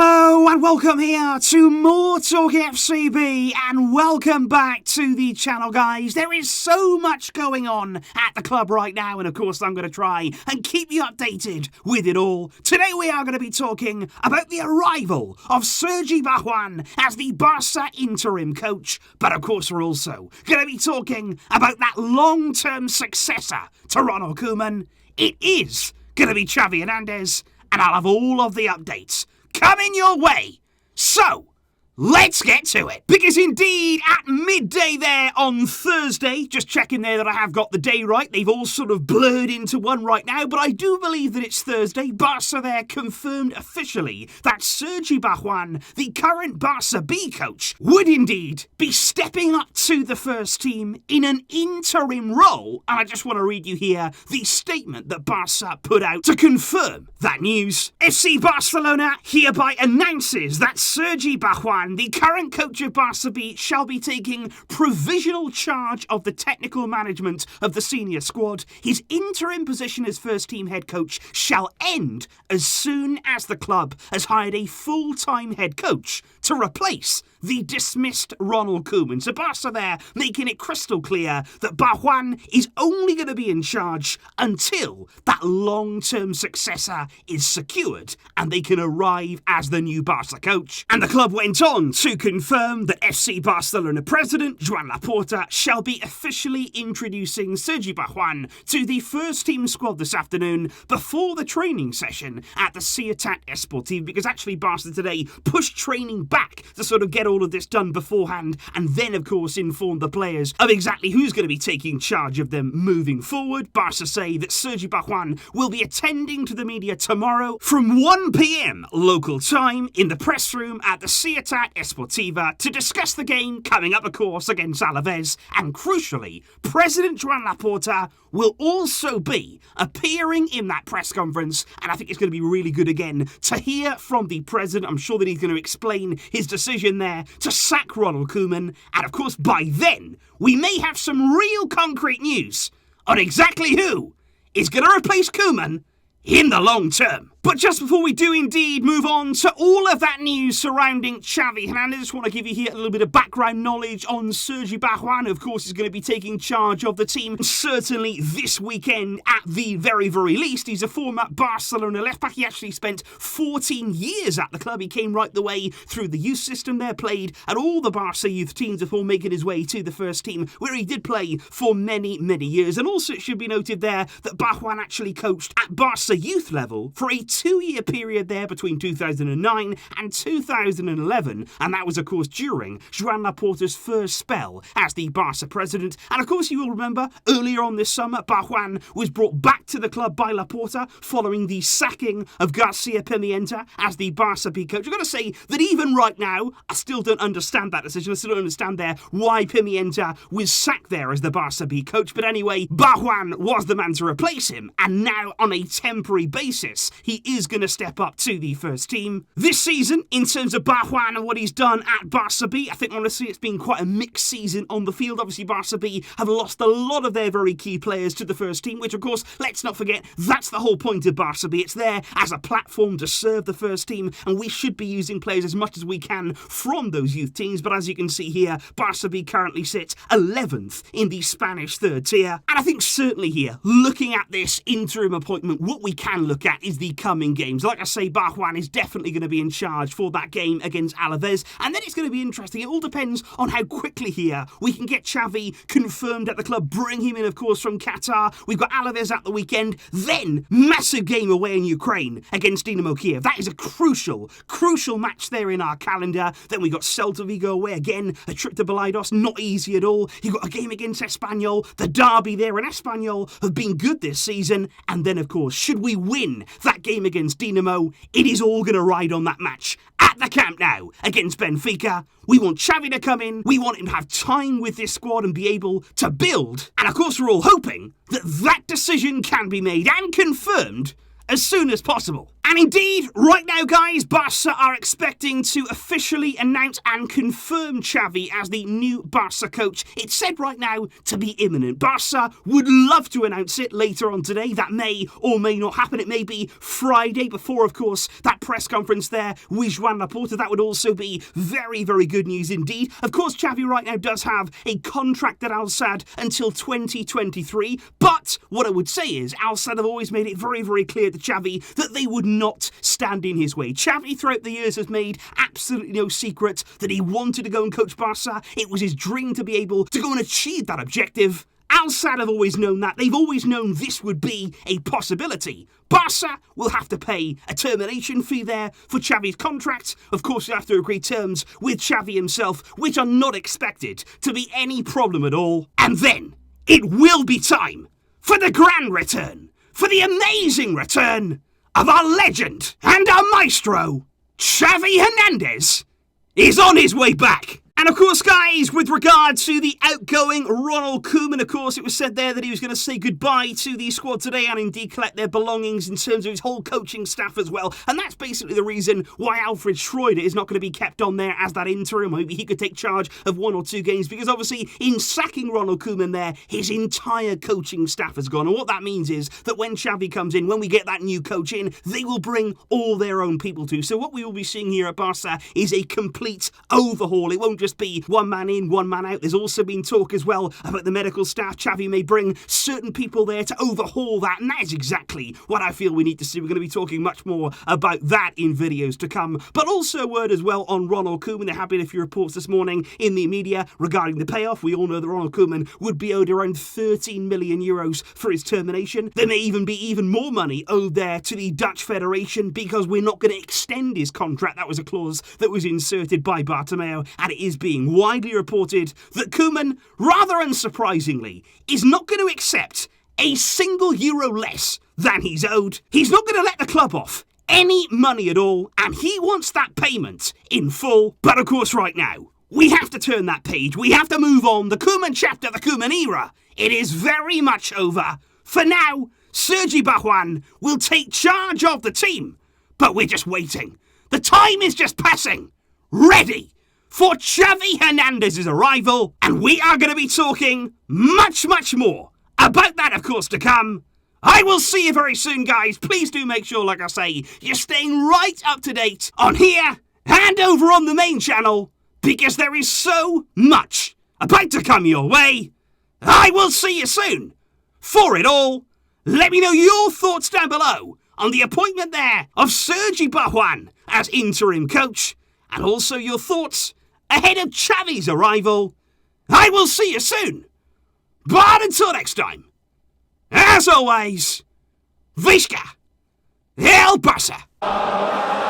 Hello and welcome here to MoreTalkFCB and welcome back to the channel, guys. There is so much going on at the club right now, and of course I'm going to try and keep you updated with it all. Today we are going to be talking about the arrival of Sergi Barjuan as the Barça interim coach, but of course we're also going to be talking about that long-term successor to Ronald Koeman. It is going to be Xavi Hernandez, and I'll have all of the updates coming your way. So, let's get to it. Because indeed, at midday there on Thursday, just checking there that I have got the day right, they've all sort of blurred into one right now, but I do believe that it's Thursday. Barça there confirmed officially that Sergi Barjuan, the current Barça B coach, would indeed be stepping up to the first team in an interim role. And I just want to read you here the statement that Barça put out to confirm that news. FC Barcelona hereby announces that Sergi Barjuan, the current coach of Barça B, shall be taking provisional charge of the technical management of the senior squad. His interim position as first-team head coach shall end as soon as the club has hired a full-time head coach to replace the dismissed Ronald Koeman. So Barça there making it crystal clear that Barjuan is only going to be in charge until that long-term successor is secured and they can arrive as the new Barça coach. And the club went on to confirm that FC Barcelona president Joan Laporta shall be officially introducing Sergi Barjuan to the first team squad this afternoon before the training session at the Ciutat Esportiva, because actually Barca today pushed training back to sort of get all of this done beforehand, and then of course informed the players of exactly who's going to be taking charge of them moving forward. Barca say that Sergi Barjuan will be attending to the media tomorrow from 1 p.m. local time in the press room at the Ciutat Esportiva to discuss the game coming up, of course, against Alaves. And crucially, President Joan Laporta will also be appearing in that press conference, and I think it's going to be really good again to hear from the president. I'm sure that he's going to explain his decision there to sack Ronald Koeman, and of course by then we may have some real concrete news on exactly who is going to replace Koeman in the long term. But just before we do indeed move on to all of that news surrounding Xavi Hernandez, I just want to give you here a little bit of background knowledge on Sergi Barjuan. Of course, he's going to be taking charge of the team certainly this weekend at the very, very least. He's a former Barcelona left-back. He actually spent 14 years at the club. He came right the way through the youth system there, played at all the Barça youth teams before making his way to the first team, where he did play for many, many years. And also it should be noted there that Barjuan actually coached at Barça youth level for a 2-year period there between 2009 and 2011, and that was of course during Joan Laporta's first spell as the Barça president. And of course you will remember earlier on this summer Barjuan was brought back to the club by Laporta following the sacking of Garcia Pimienta as the Barça B coach. I've got to say that even right now I still don't understand that decision. I still don't understand there why Pimienta was sacked there as the Barça B coach, but anyway, Barjuan was the man to replace him, and now on a temporary basis he is going to step up to the first team. This season, in terms of Barjuan and what he's done at Barça B, I think honestly it's been quite a mixed season on the field. Obviously Barça B have lost a lot of their very key players to the first team, which of course, let's not forget, that's the whole point of Barça B. It's there as a platform to serve the first team, and we should be using players as much as we can from those youth teams. But as you can see here, Barça B currently sits 11th in the Spanish third tier. And I think certainly here, looking at this interim appointment, what we can look at is the coming games. Like I say, Barjuan is definitely going to be in charge for that game against Alaves, and then it's going to be interesting. It all depends on how quickly here we can get Xavi confirmed at the club, bring him in of course from Qatar. We've got Alaves at the weekend, then massive game away in Ukraine against Dinamo Kiev. That is a crucial match there in our calendar. Then we got Celta Vigo away again, a trip to Balaidos, not easy at all. You've got a game against Espanyol, the derby there, and Espanyol have been good this season. And then of course, should we win that game against Dinamo, it is all going to ride on that match at the Camp Nou against Benfica. We want Xavi to come in, we want him to have time with this squad and be able to build, and of course we're all hoping that that decision can be made and confirmed as soon as possible. And indeed, right now, guys, Barça are expecting to officially announce and confirm Xavi as the new Barça coach. It's said right now to be imminent. Barça would love to announce it later on today. That may or may not happen. It may be Friday before, of course, that press conference there with Joan Laporta. That would also be very, very good news indeed. Of course, Xavi right now does have a contract at Al Sadd until 2023. But what I would say is Al Sadd have always made it very, very clear to Xavi that they would not stand in his way. Xavi throughout the years has made absolutely no secret that he wanted to go and coach Barça. It was his dream to be able to go and achieve that objective. Al Sadd have always known that. They've always known this would be a possibility. Barça will have to pay a termination fee there for Xavi's contract. Of course, you'll have to agree terms with Xavi himself, which are not expected to be any problem at all. And then it will be time for the grand return, for the amazing return of our legend and our maestro, Xavi Hernandez, is on his way back. And of course, guys, with regard to the outgoing Ronald Koeman, of course, it was said there that he was going to say goodbye to the squad today and indeed collect their belongings in terms of his whole coaching staff as well. And that's basically the reason why Alfred Schroeder is not going to be kept on there as that interim. Maybe he could take charge of 1 or 2 games because obviously in sacking Ronald Koeman there, his entire coaching staff has gone. And what that means is that when Xavi comes in, when we get that new coach in, they will bring all their own people too. So what we will be seeing here at Barça is a complete overhaul. It won't just be one man in, one man out. There's also been talk as well about the medical staff. Xavi may bring certain people there to overhaul that, and that is exactly what I feel we need to see. We're going to be talking much more about that in videos to come. But also a word as well on Ronald Koeman. There have been a few reports this morning in the media regarding the payoff. We all know that Ronald Koeman would be owed around 13 million euros for his termination. There may even be even more money owed there to the Dutch Federation because we're not going to extend his contract. That was a clause that was inserted by Bartomeu, and it is being widely reported that Koeman, rather unsurprisingly, is not going to accept a single euro less than he's owed. He's not going to let the club off any money at all, and he wants that payment in full. But of course, right now, we have to turn that page. We have to move on. The Koeman chapter, the Koeman era, it is very much over. For now, Sergi Barjuan will take charge of the team, but we're just waiting. The time is just passing. Ready for Xavi Hernandez's arrival, and we are going to be talking much, much more about that, of course, to come. I will see you very soon, guys. Please do make sure, like I say, you're staying right up to date on here and over on the main channel, because there is so much about to come your way. I will see you soon. For it all, let me know your thoughts down below on the appointment there of Sergi Barjuan as interim coach, and also your thoughts ahead of Xavi's arrival. I will see you soon. But until next time, as always, Visca El Barça.